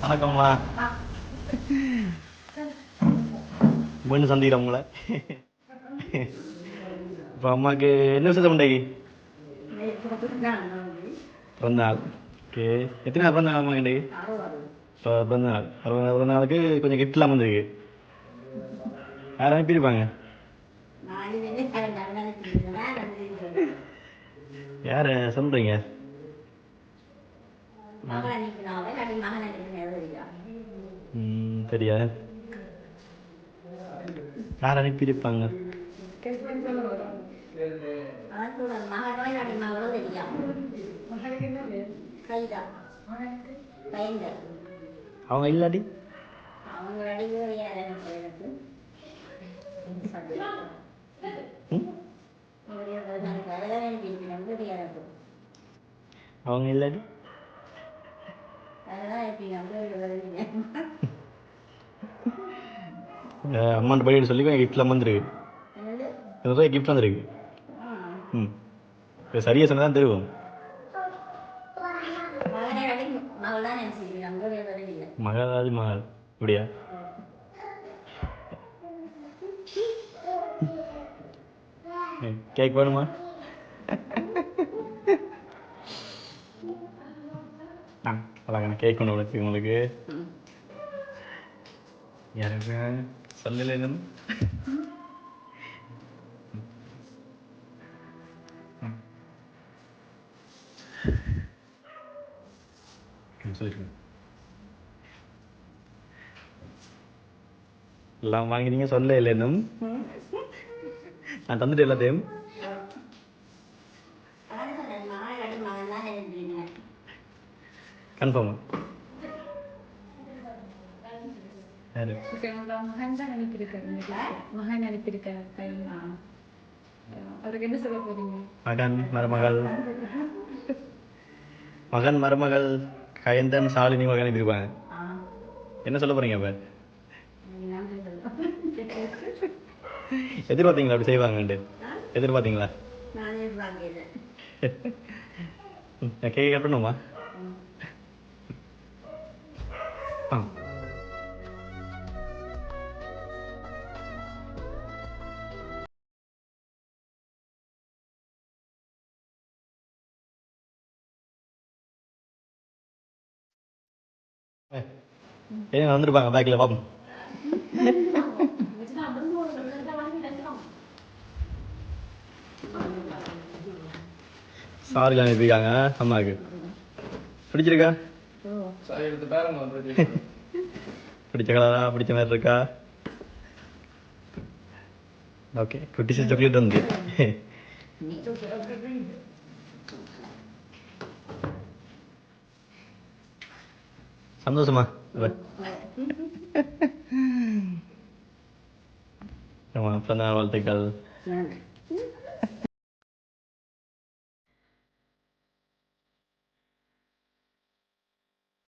வணக்கம்மா. மீண்டும் சந்திக்கிறோம் உங்களை. இப்போ அம்மாவுக்கு என்ன விஷயத்தை உண்டாக்கி பிறந்த நாள். ஓகே, எத்தனை நாள் பிறந்த நாள் அம்மா இன்றைக்கு? இப்போ பிறந்த நாள். பிறந்த நாளுக்கு கொஞ்சம் கிஃப்ட்லாம் வந்துருக்கு. யார் அனுப்பியிருப்பாங்க? யார் சொல்கிறீங்க? தெரியாது. யார் அனுப்பியிருப்பாங்க? அவங்க இல்லாடி அவங்க இல்லாடி அம்மாண்ட பையன் சொல்லி கிஃப்ட்லாம் வந்துருக்கு. நிறைய கிஃப்ட் வந்துருக்கு. இப்போ சரியாக சொன்னால் தான் தருவோம். மகளாது மகள் இப்படியா? கேக் வேணுமா? அழகான கேக் ஒன்று உனக்கு. உங்களுக்கு யாருக்கு சொல்லல என்னன்னு சொல்லிருக்கேன். எல்லாம் வாங்கினீங்க சொல்ல இல்லை இன்னும். நான் தந்துட்டு எல்லாத்தையும். கன்ஃபார்மா? மகன் மருமகள் மகன் மருமகள் கயந்தன் சாலினி மகன் அனுப்பியிருப்பாங்க. என்ன சொல்ல போறீங்க அப்ப? எதிர்பார்த்தீங்களா அப்படி செய்வாங்கன்ட்டு? எதிர்பார்த்தீங்களா? கேட்க கட்டணுமா? ஏன் வந்துருப்பாங்க பேக்கில் பாப்போம். சாரிலாம் அனுப்பியிருக்காங்க அம்மாவுக்கு. பிடிச்சிருக்கா? பிடிச்ச கலரா? பிடிச்ச மாதிரி இருக்கா? ஓகே, குட்டி சாக்லேட் வந்து சந்தோஷமா? ஆமாம், பிறந்த நாள் வாழ்த்துக்கள்.